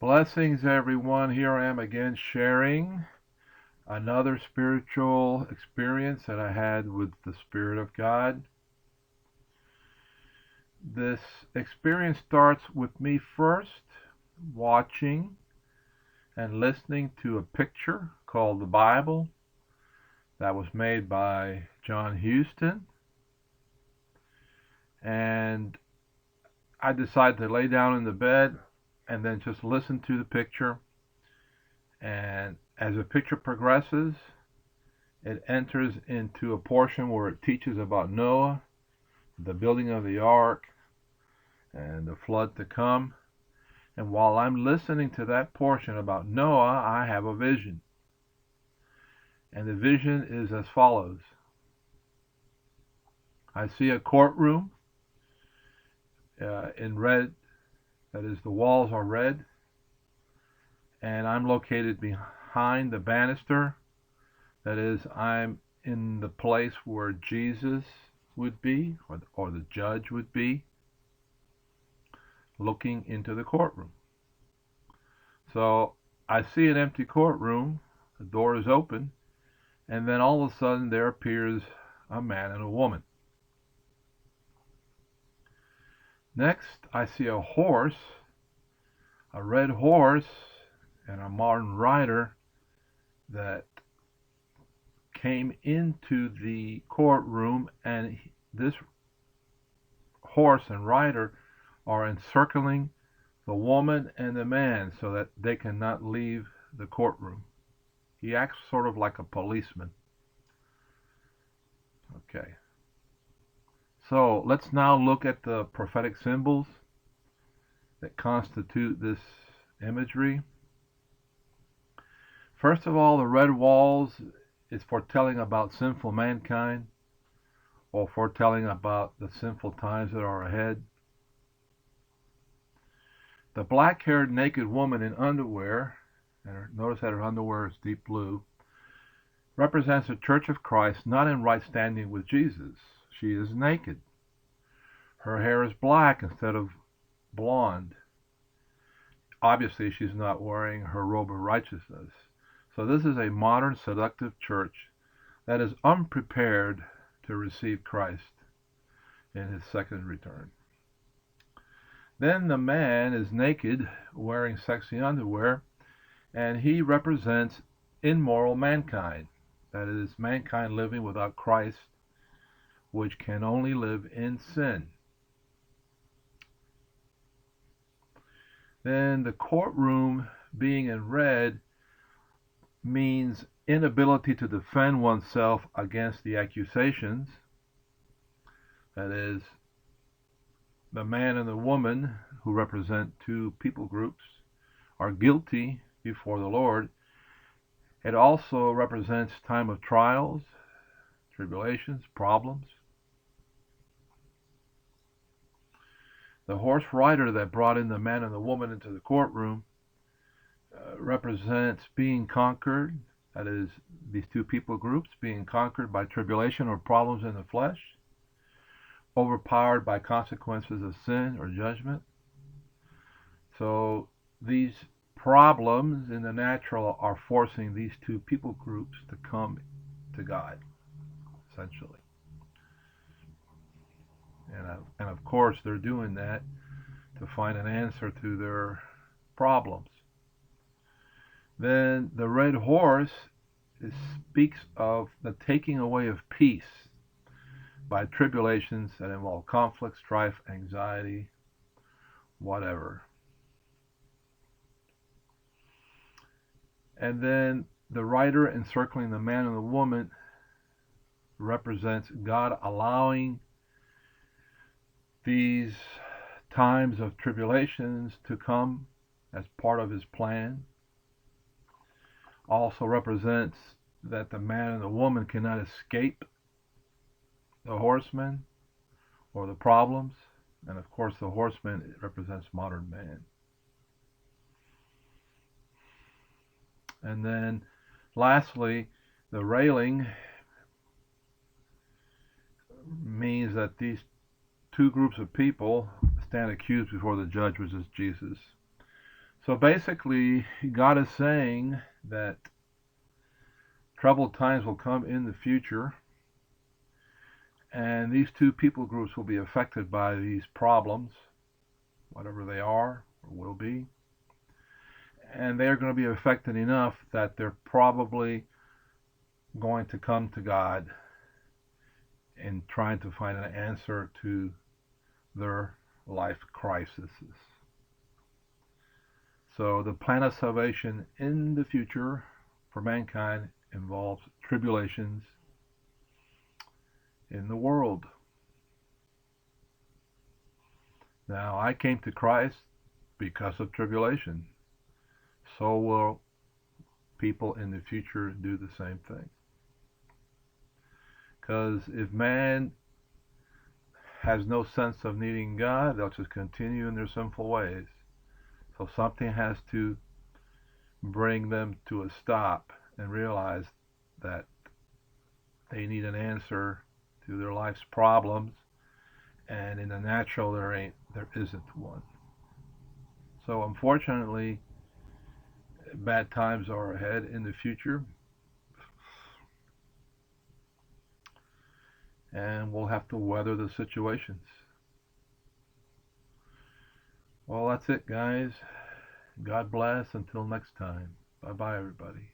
Blessings, everyone. Here I am again sharing another spiritual experience that I had with the Spirit of God. This experience starts with me first watching and listening to a picture called the Bible that was made by John Houston. And I decided to lay down in the bed and then just listen to the picture. And as the picture progresses, it enters into a portion where it teaches about Noah, the building of the ark, and the flood to come. And while I'm listening to that portion about Noah, I have a vision. And the vision is as follows. I see a courtroom in red, that is, the walls are red, and I'm located behind the banister. That is, I'm in the place where Jesus would be, or the judge would be, looking into the courtroom. So I see an empty courtroom, the door is open, and then all of a sudden there appears a man and a woman. Next, I see a horse, a red horse, and a modern rider that came into the courtroom, and this horse and rider are encircling the woman and the man so that they cannot leave the courtroom. He acts sort of like a policeman. Okay. So let's now look at the prophetic symbols that constitute this imagery. First of all, the red walls is foretelling about sinful mankind, or foretelling about the sinful times that are ahead. The black-haired naked woman in underwear, and notice that her underwear is deep blue, represents the Church of Christ not in right standing with Jesus. She is naked. Her hair is black instead of blonde. Obviously, she's not wearing her robe of righteousness. So this is a modern seductive church that is unprepared to receive Christ in his second return. Then the man is naked, wearing sexy underwear, and he represents immoral mankind. That is, mankind living without Christ, which can only live in sin. Then the courtroom being in red means inability to defend oneself against the accusations. That is, the man and the woman, who represent two people groups, are guilty before the Lord. It also represents time of trials, tribulations, problems. The horse rider that brought in the man and the woman into the courtroom represents being conquered. That is, these two people groups being conquered by tribulation or problems in the flesh, overpowered by consequences of sin or judgment. So these problems in the natural are forcing these two people groups to come to God, essentially. And of course, they're doing that to find an answer to their problems. Then the red horse speaks of the taking away of peace by tribulations that involve conflict, strife, anxiety, whatever. And then the rider encircling the man and the woman represents God allowing these times of tribulations to come as part of his plan. Also represents that the man and the woman cannot escape the horseman or the problems. And of course, the horseman represents modern man. And then lastly, the railing means that these two groups of people stand accused before the judge, which is Jesus. So basically, God is saying that troubled times will come in the future, and these two people groups will be affected by these problems, whatever they are or will be. And they're going to be affected enough that they're probably going to come to God in trying to find an answer to their life crises. So the plan of salvation in the future for mankind involves tribulations in the world. Now, I came to Christ because of tribulation. So will people in the future do the same thing. Because if man has no sense of needing God, they'll just continue in their sinful ways. So something has to bring them to a stop and realize that they need an answer to their life's problems, and in the natural there isn't one. So unfortunately, bad times are ahead in the future, and we'll have to weather the situations. Well, that's it, guys. God bless. Until next time. Bye bye, everybody.